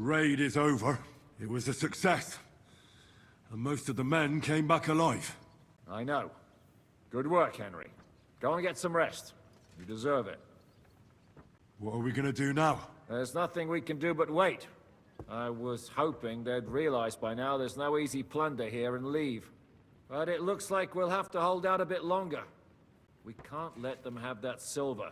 raid is over. It was a success. And most of the men came back alive. I know. Good work, Henry. Go and get some rest. You deserve it. What are we gonna do now? There's nothing we can do but wait. I was hoping they'd realize by now there's no easy plunder here and leave. But it looks like we'll have to hold out a bit longer. We can't let them have that silver.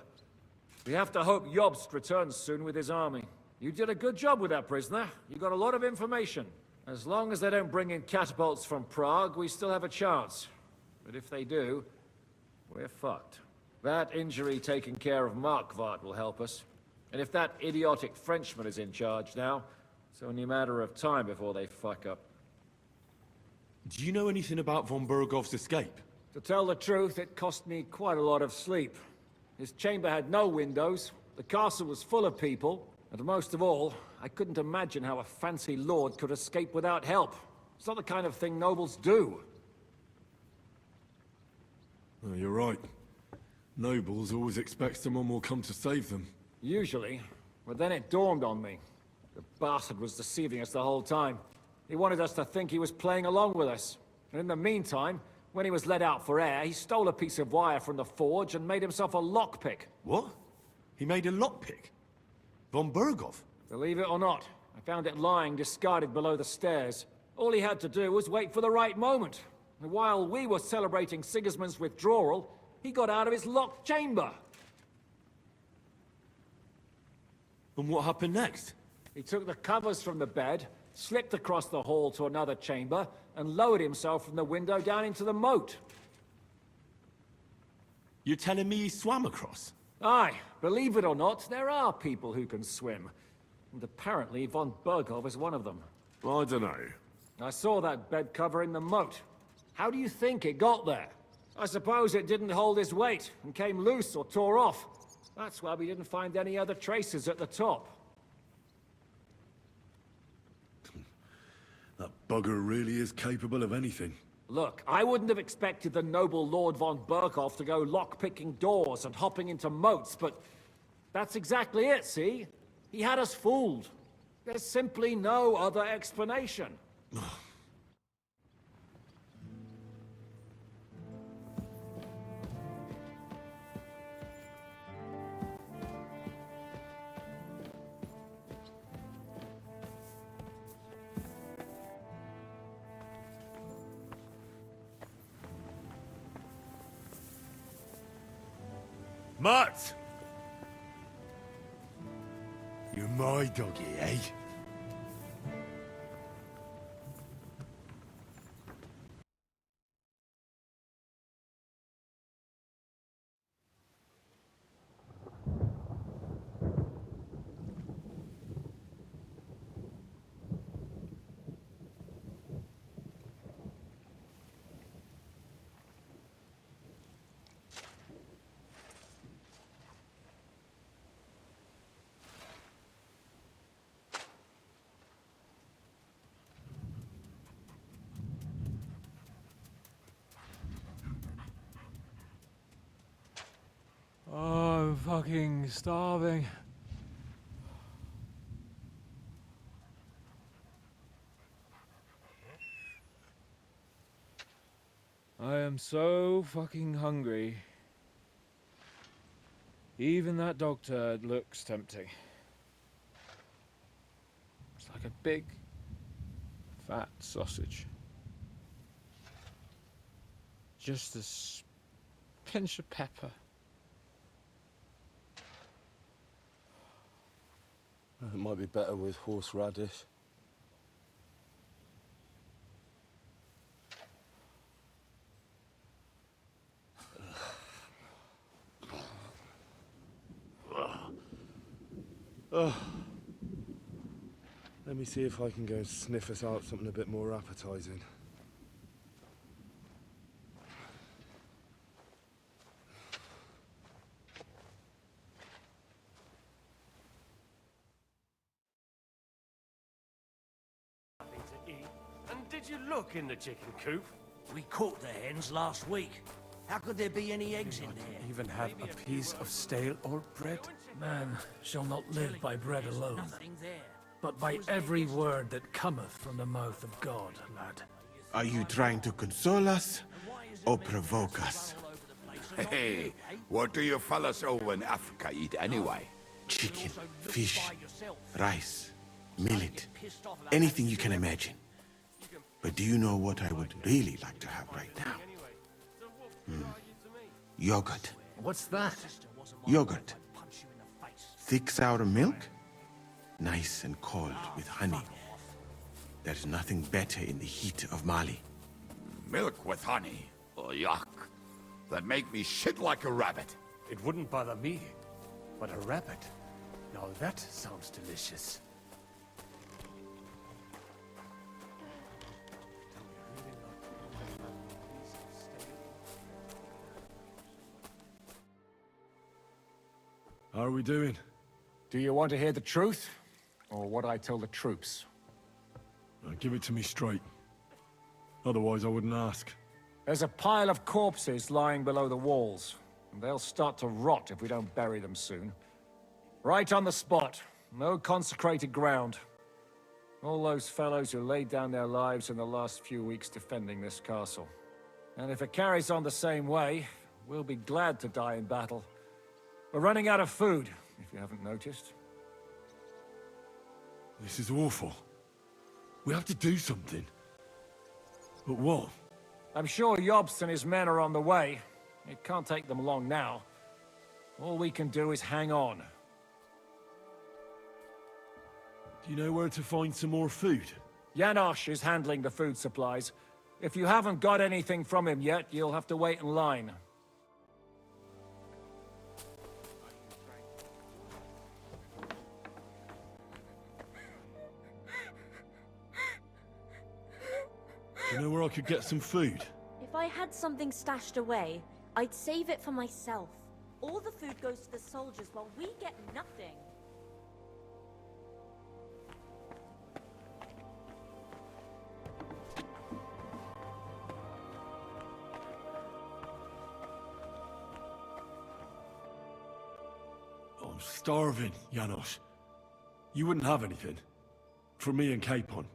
We have to hope Jobst returns soon with his army. You did a good job with that prisoner. You got a lot of information. As long as they don't bring in catapults from Prague, we still have a chance. But if they do, we're fucked. That injury taking care of Markvart will help us. And if that idiotic Frenchman is in charge now, it's only a matter of time before they fuck up. Do you know anything about von Bergov's escape? To tell the truth, it cost me quite a lot of sleep. His chamber had no windows, the castle was full of people, and most of all, I couldn't imagine how a fancy lord could escape without help. It's not the kind of thing nobles do. Oh, you're right. Nobles always expect someone will come to save them. Usually, but then it dawned on me. The bastard was deceiving us the whole time. He wanted us to think he was playing along with us. And in the meantime, when he was let out for air, he stole a piece of wire from the forge and made himself a lockpick. What? He made a lockpick? Von Bergov? Believe it or not, I found it lying discarded below the stairs. All he had to do was wait for the right moment. And while we were celebrating Sigismund's withdrawal, he got out of his locked chamber. And what happened next? He took the covers from the bed, slipped across the hall to another chamber, and lowered himself from the window down into the moat. You're telling me he swam across? Aye, believe it or not, there are people who can swim. And apparently von Bergov is one of them. Well, I don't know. I saw that bed cover in the moat. How do you think it got there? I suppose it didn't hold his weight and came loose or tore off. That's why we didn't find any other traces at the top. That bugger really is capable of anything. Look, I wouldn't have expected the noble Lord von Berkhoff to go lock-picking doors and hopping into moats, but that's exactly it, see? He had us fooled. There's simply no other explanation. Mutt! You're my doggy, eh? Oh, I'm fucking starving. I am so fucking hungry. Even that dog turd looks tempting. It's like a big, fat sausage. Just a pinch of pepper. It might be better with horseradish. Let me see if I can go and sniff us out something a bit more appetizing. And did you look in the chicken coop? We caught the hens last week. How could there be any eggs in there? Even have a piece of stale old bread? Man shall not live by bread alone. Nothing there. but by every word that cometh from the mouth of God, lad. Are you trying to console us or provoke us? Hey, what do you fellas over in Africa eat anyway? Chicken, fish, rice, millet, anything you can imagine. But do you know what I would really like to have right now? Yogurt. What's that? Yogurt. Thick sour milk, nice and cold with honey. There's nothing better in the heat of Mali. Milk with honey? Oh, yuck. That make me shit like a rabbit. It wouldn't bother me, but a rabbit. Now that sounds delicious. How are we doing? Do you want to hear the truth? Or what I tell the troops? Give it to me straight. Otherwise, I wouldn't ask. There's a pile of corpses lying below the walls. And they'll start to rot if we don't bury them soon. Right on the spot. No consecrated ground. All those fellows who laid down their lives in the last few weeks defending this castle. And if it carries on the same way, we'll be glad to die in battle. We're running out of food, if you haven't noticed. This is awful. We have to do something. But what? I'm sure Jobst and his men are on the way. It can't take them long now. All we can do is hang on. Do you know where to find some more food? Janosch is handling the food supplies. If you haven't got anything from him yet, you'll have to wait in line. Do you know where I could get some food? If I had something stashed away, I'd save it for myself. All the food goes to the soldiers while we get nothing. I'm starving, Janosch. You wouldn't have anything? For me and Capon.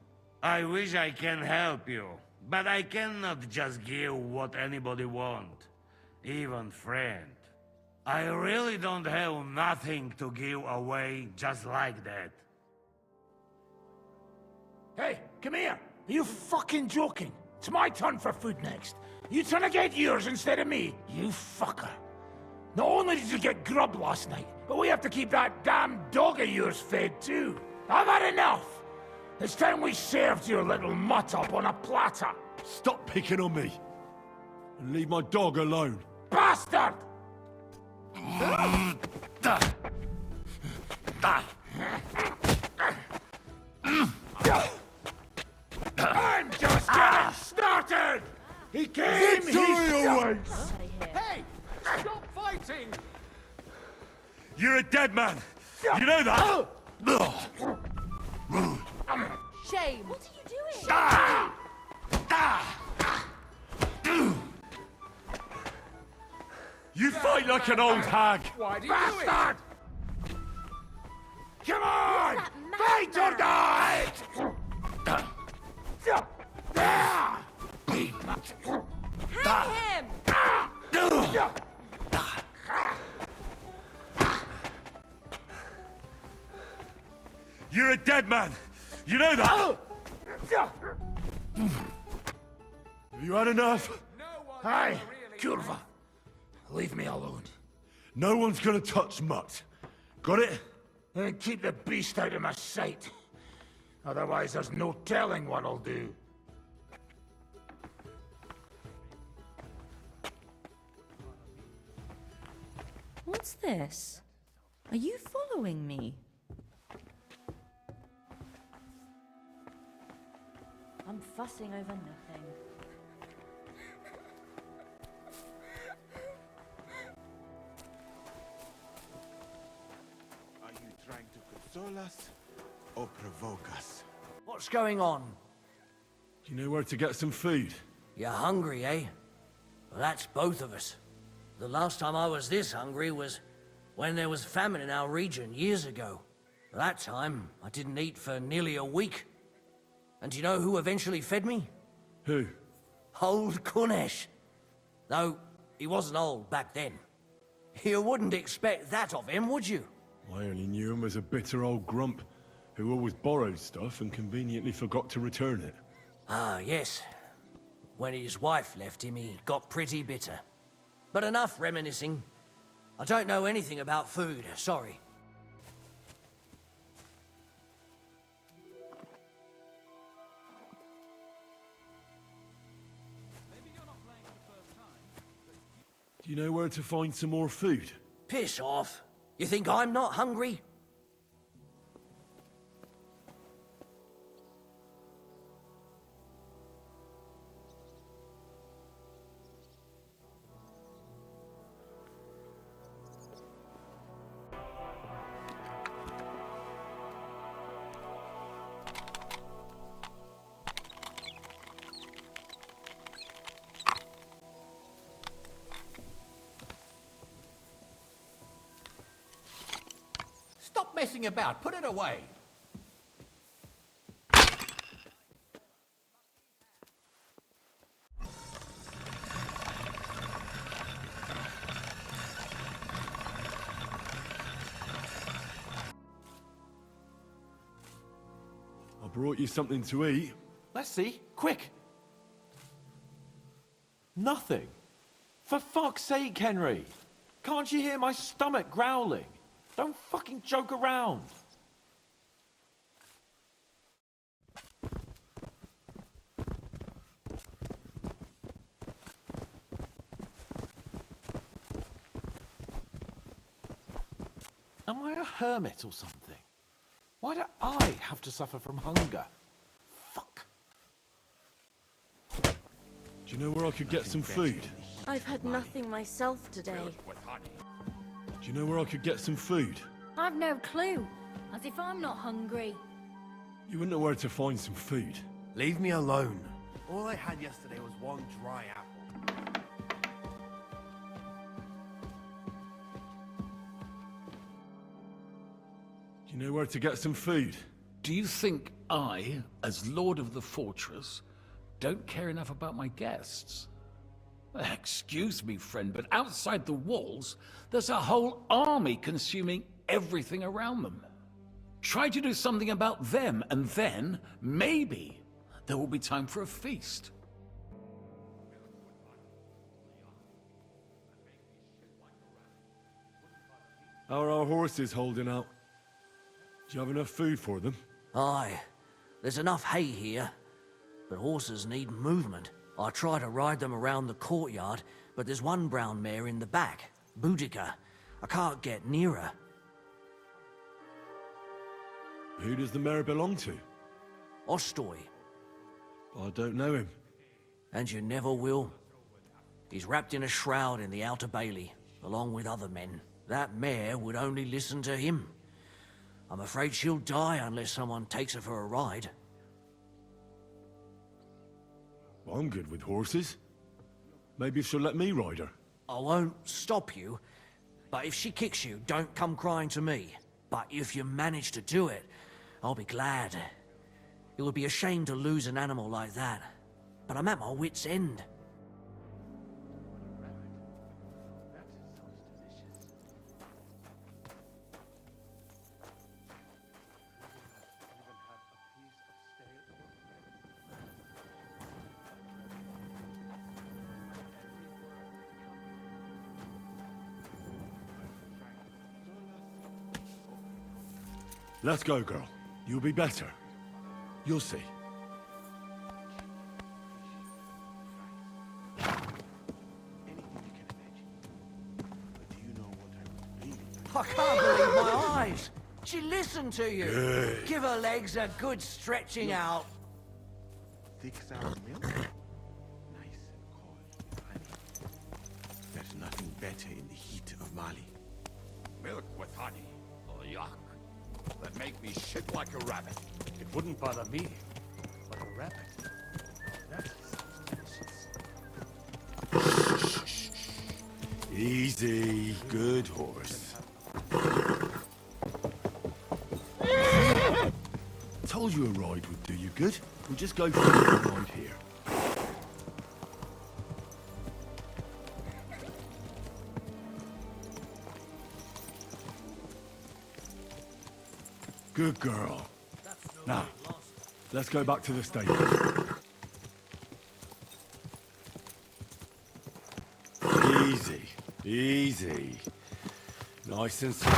I wish I can help you, but I cannot just give what anybody want, even friend. I really don't have nothing to give away just like that. Hey, come here! Are you fucking joking? It's my turn for food next. You trying to get yours instead of me? You fucker. Not only did you get grub last night, but we have to keep that damn dog of yours fed too. I've had enough! It's time we served your little mutt up on a platter. Stop picking on me! And leave my dog alone. Bastard! I'm just getting started! He came, Victory awaits! Hey! Stop fighting! You're a dead man! You know that? Shame! What are you doing? You fight like an old hag! Why do you Bastard! Come on! that Fight or die! Hang him! You're a dead man! You know that? Have you had enough? Hi, Curva. Leave me alone. No one's gonna touch Mutt. Got it? And keep the beast out of my sight. Otherwise, there's no telling what I'll do. What's this? Are you following me? I'm fussing over nothing. Are you trying to console us or provoke us? What's going on? Do you know where to get some food? You're hungry, eh? Well, that's both of us. The last time I was this hungry was when there was famine in our region years ago. That time, I didn't eat for nearly a week. And do you know who eventually fed me? Who? Old Kunesh. Though, he wasn't old back then. You wouldn't expect that of him, would you? I only knew him as a bitter old grump who always borrowed stuff and conveniently forgot to return it. Ah, yes. When his wife left him, he got pretty bitter. But enough reminiscing. I don't know anything about food, sorry. Do you know where to find some more food? Piss off. You think I'm not hungry? Stop messing about. Put it away. I brought you something to eat. Let's see. Quick. Nothing. For fuck's sake, Henry. Can't you hear my stomach growling? Don't fucking joke around. Am I a hermit or something? Why do I have to suffer from hunger? Fuck. Do you know where I could get some food? I've had nothing myself today. Do you know where I could get some food? I've no clue. As if I'm not hungry. You wouldn't know where to find some food. Leave me alone. All I had yesterday was one dry apple. Do you know where to get some food? Do you think I, as Lord of the Fortress, don't care enough about my guests? Excuse me, friend, but outside the walls, there's a whole army consuming everything around them. Try to do something about them, and then, maybe, there will be time for a feast. How are our horses holding out? Do you have enough food for them? Aye. There's enough hay here. But horses need movement. I try to ride them around the courtyard, but there's one brown mare in the back, Boudica. I can't get near her. Who does the mare belong to? Ostoy. I don't know him. And you never will. He's wrapped in a shroud in the Outer Bailey, along with other men. That mare would only listen to him. I'm afraid she'll die unless someone takes her for a ride. Well, I'm good with horses. Maybe if she'll let me ride her. I won't stop you, but if she kicks you, don't come crying to me. But if you manage to do it, I'll be glad. It would be a shame to lose an animal like that, but I'm at my wit's end. Let's go, girl. You'll be better. You'll see. I can't believe my eyes. She listened to you. Good. Give her legs a good stretching out. Thick sour milk? Nice and cold. Honey. There's nothing better in the heat of Mali. Milk with honey. Oh, yuck. That make me shit like a rabbit. It wouldn't bother me, but a rabbit. That sounds delicious. Easy. Good horse. told you a ride would do you good. We'll just go for a ride here. Good girl. Now, let's go back to the station. Easy, easy. Nice and slow.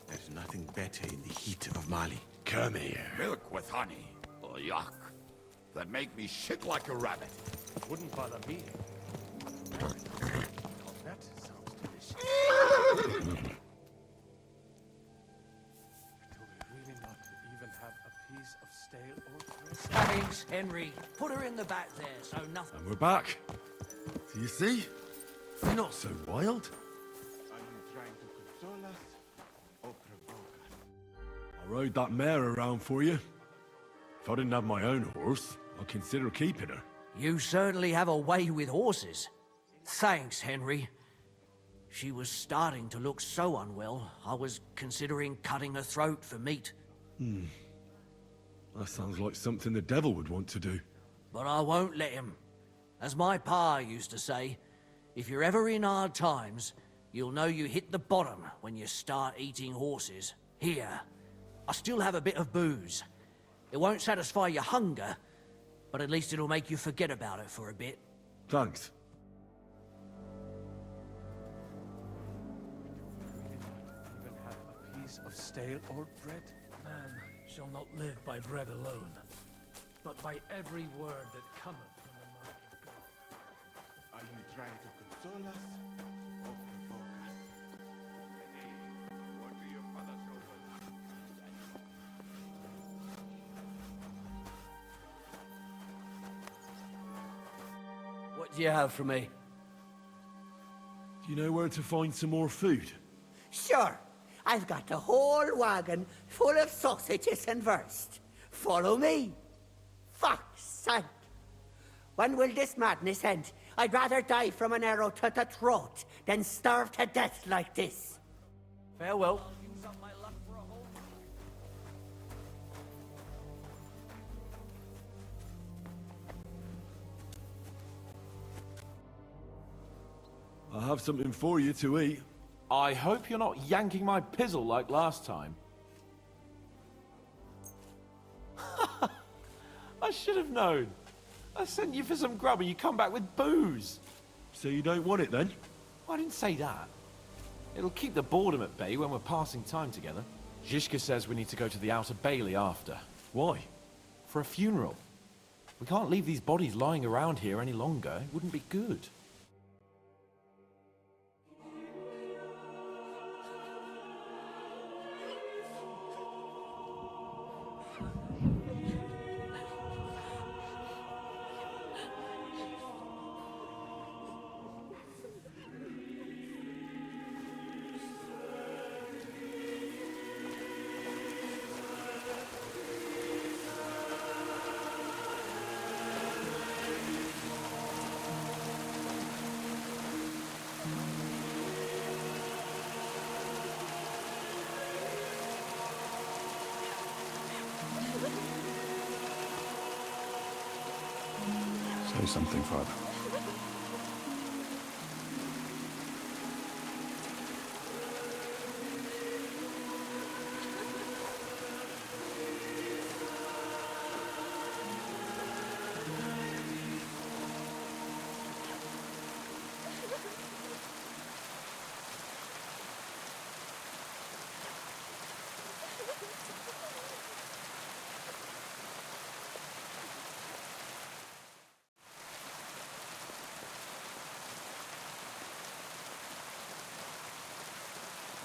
There's nothing better in the heat of Mali. Come here. Milk with honey. Oh, yuck. That make me shit like a rabbit. Wouldn't bother me. That sounds delicious. Do we really not even have a piece of stale oat bread? Thanks, Henry. Put her in the back there, so nothing. And we're back. Do you see? You're not so wild. Are you trying to console us or provoke us? I rode that mare around for you. If I didn't have my own horse, I'd consider keeping her. You certainly have a way with horses. Thanks, Henry. She was starting to look so unwell, I was considering cutting her throat for meat. That sounds like something the devil would want to do. But I won't let him. As my pa used to say, if you're ever in hard times, you'll know you hit the bottom when you start eating horses. Here, I still have a bit of booze. It won't satisfy your hunger, but at least it'll make you forget about it for a bit. Thanks. Even have a piece of stale oat bread? Man shall not live by bread alone, but by every word that cometh from the mouth of God. Are you trying to console us or provoke us? What do your father show us? What do you have for me? Do you know where to find some more food? Sure. I've got a whole wagon full of sausages and wurst. Follow me. Fuck's sake. When will this madness end? I'd rather die from an arrow to the throat than starve to death like this. Farewell. I have something for you to eat. I hope you're not yanking my pizzle like last time. I should have known. I sent you for some grub and you come back with booze. So you don't want it then? I didn't say that. It'll keep the boredom at bay when we're passing time together. Zizka says we need to go to the Outer Bailey after. Why? For a funeral. We can't leave these bodies lying around here any longer. It wouldn't be good. Say something, Father.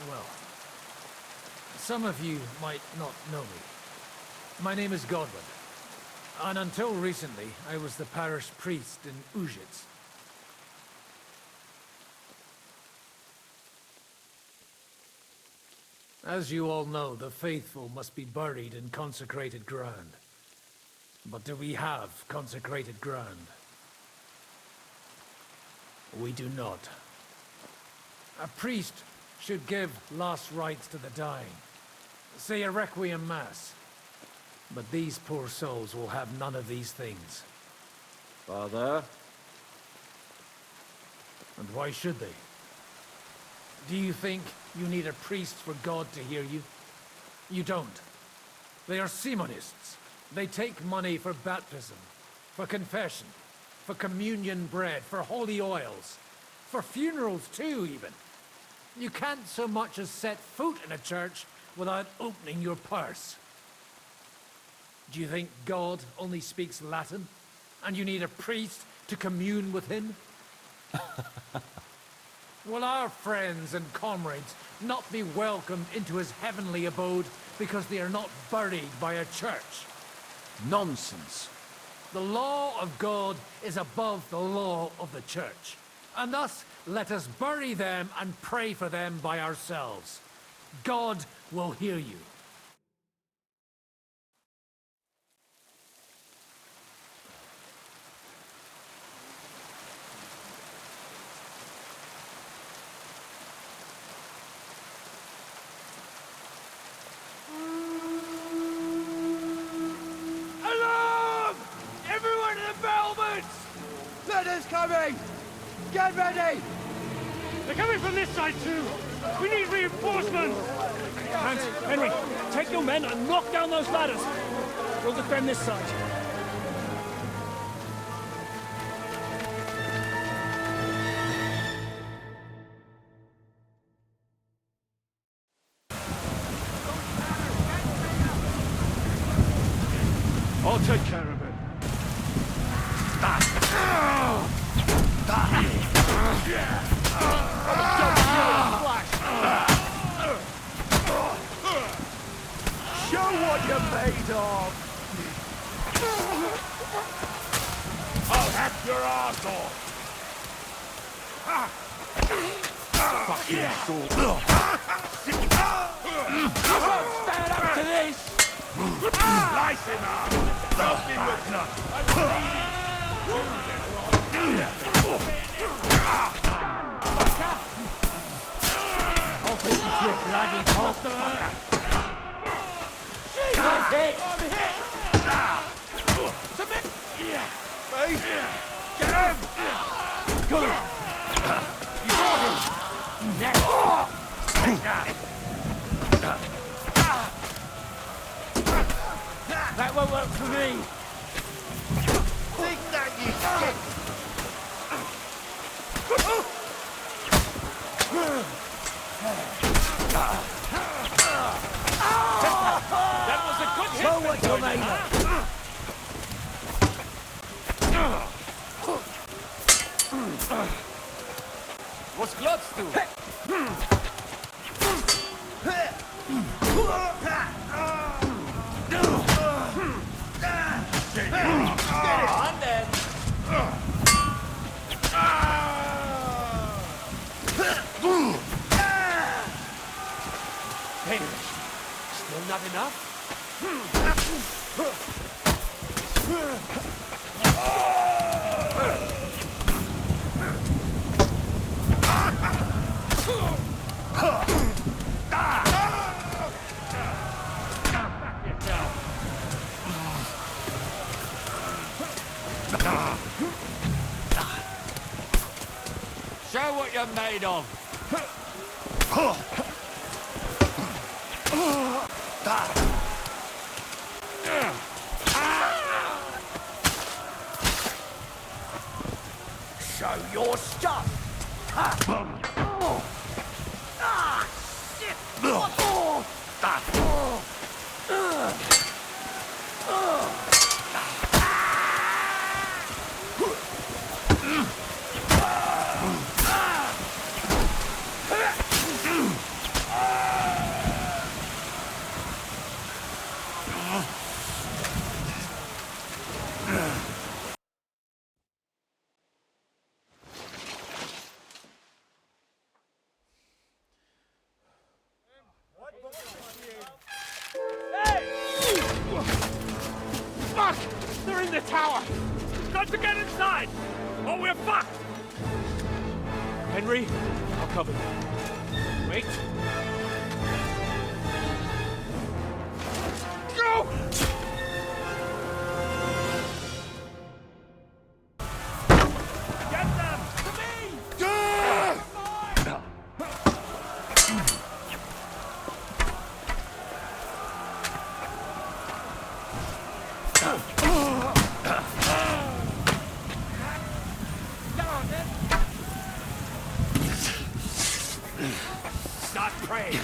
Well, some of you might not know me. My name is Godwin, and until recently, I was the parish priest in Ujitz. As you all know, the faithful must be buried in consecrated ground. But do we have consecrated ground? We do not. A priest should give last rites to the dying. Say a requiem mass. But these poor souls will have none of these things. Father? And why should they? Do you think you need a priest for God to hear you? You don't. They are Simonists. They take money for baptism, for confession, for communion bread, for holy oils, for funerals too, even. You can't so much as set foot in a church without opening your purse. Do you think God only speaks Latin, and you need a priest to commune with him? Will our friends and comrades not be welcomed into his heavenly abode because they are not buried by a church? Nonsense. The law of God is above the law of the church, and thus let us bury them and pray for them by ourselves. God will hear you. Alarm! Everyone in the battlements! Letters coming! Get ready! They're coming from this side too! We need reinforcements! Hans, Henry, take your men and knock down those ladders! We'll defend this side. I'll take care of it. Show what you're made of! I'll hack your ass off! Fucking asshole! Stand up to this! Slice him up! Help me with I'll put you to a bloody pulp, fucker! I'm hit! Submit! Face! Get him! Good! You got him! That won't work for me! Think that, you shit! That was a good hit! Show what you're made of! What's Glutz do? I'm dead! Hamish, still not enough? Show what you're made of! Show your stuff! Ah, shit! Fuck! They're in the tower! We've got to get inside! Or we're fucked! Henry, I'll covered. Wait. Go! Get them! To me! Start praying.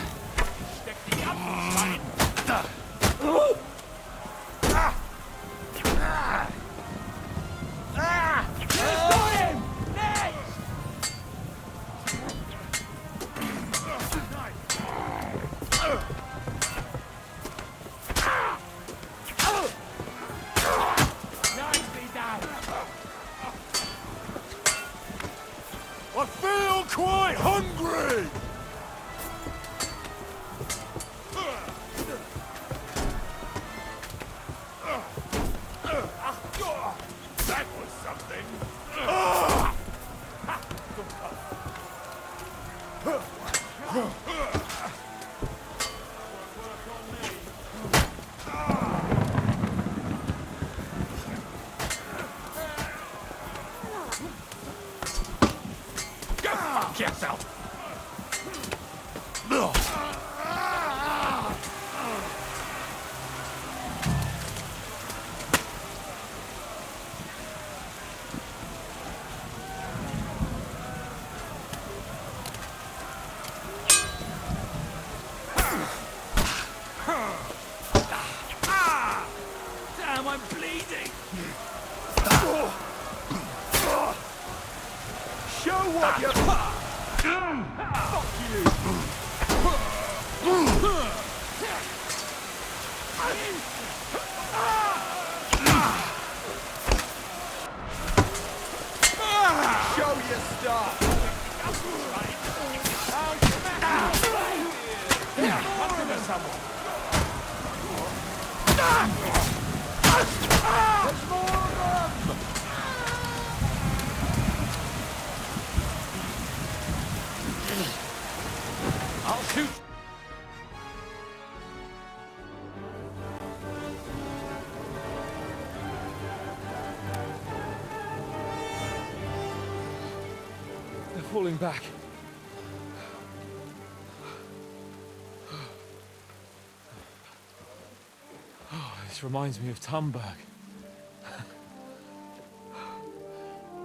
Stick the up, I feel quite hungry! That was something. Go fuck yourself! Damn, I'm bleeding! Show what you... Fuck you! Show your stuff! There's more of them! I'll shoot! They're falling back. Oh, this reminds me of Tumberg.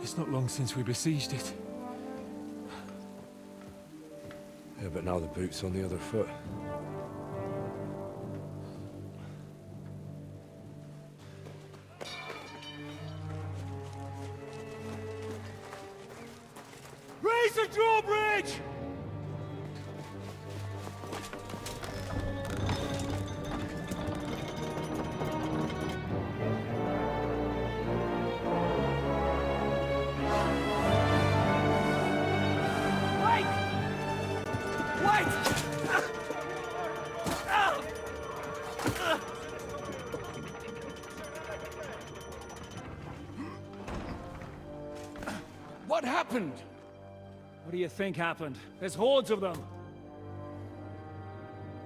It's not long since we besieged it. Yeah, but now the boot's on the other foot. Raise the drawbridge! Wait! Wait! What happened? What do you think happened? There's hordes of them.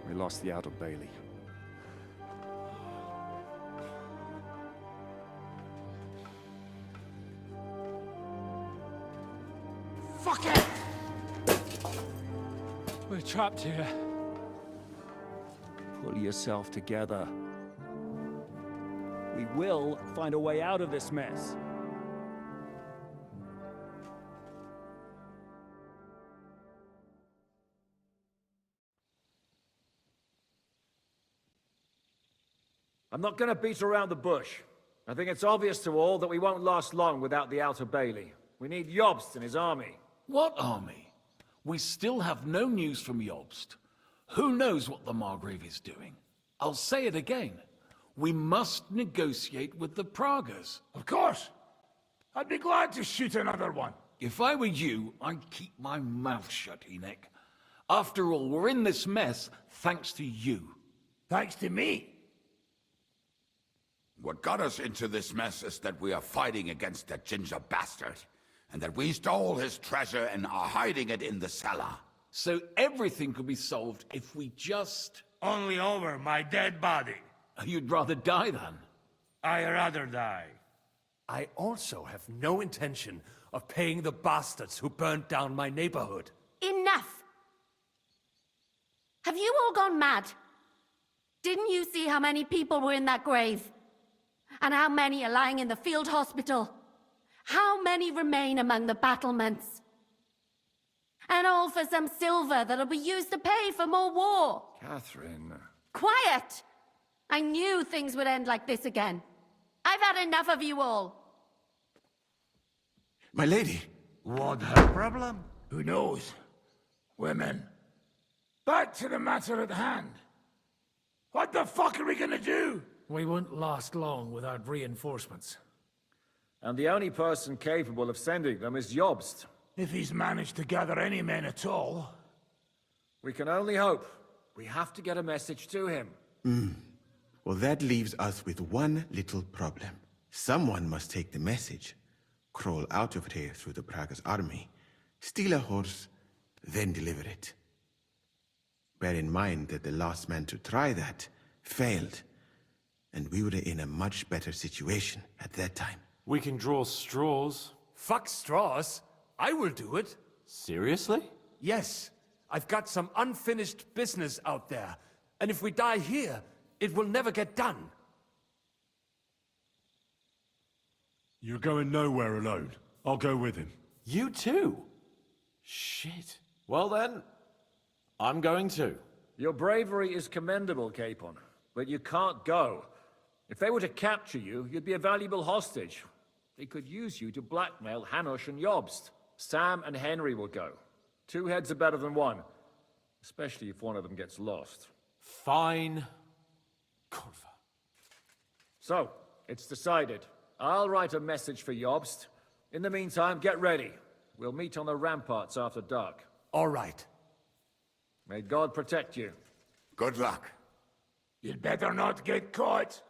We lost the outer bailey. Fuck it! We're trapped here. Pull yourself together. We will find a way out of this mess. I'm not going to beat around the bush. I think it's obvious to all that we won't last long without the outer bailey. We need Jobst and his army. What army? We still have no news from Jobst. Who knows what the Margrave is doing? I'll say it again. We must negotiate with the Pragas. Of course. I'd be glad to shoot another one. If I were you, I'd keep my mouth shut, Enoch. After all, we're in this mess thanks to you. Thanks to me? What got us into this mess is that we are fighting against that ginger bastard. and that we stole his treasure and are hiding it in the cellar. So everything could be solved if we just... Only over my dead body. You'd rather die then? I'd rather die. I also have no intention of paying the bastards who burnt down my neighborhood. Enough! Have you all gone mad? Didn't you see how many people were in that grave? And how many are lying in the field hospital? How many remain among the battlements? And all for some silver that'll be used to pay for more war. Catherine... Quiet! I knew things would end like this again. I've had enough of you all. My lady. What her problem? Who knows? Women. Back to the matter at hand. What the fuck are we gonna do? We won't last long without reinforcements. And the only person capable of sending them is Jobst. If he's managed to gather any men at all. We can only hope. We have to get a message to him. Well, that leaves us with one little problem. Someone must take the message, crawl out of here through the Prague's army, steal a horse, then deliver it. Bear in mind that the last man to try that failed, and we were in a much better situation at that time. We can draw straws. Fuck straws. I will do it. Seriously? Yes. I've got some unfinished business out there. And if we die here, it will never get done. You're going nowhere alone. I'll go with him. You too? Shit. Well then, I'm going too. Your bravery is commendable, Capon, but you can't go. If they were to capture you, you'd be a valuable hostage. They could use you to blackmail Hanush and Jobst. Sam and Henry will go. 2 heads are better than 1, especially if one of them gets lost. Fine. Kurva. So, it's decided. I'll write a message for Jobst. In the meantime, get ready. We'll meet on the ramparts after dark. All right. May God protect you. Good luck. You'd better not get caught.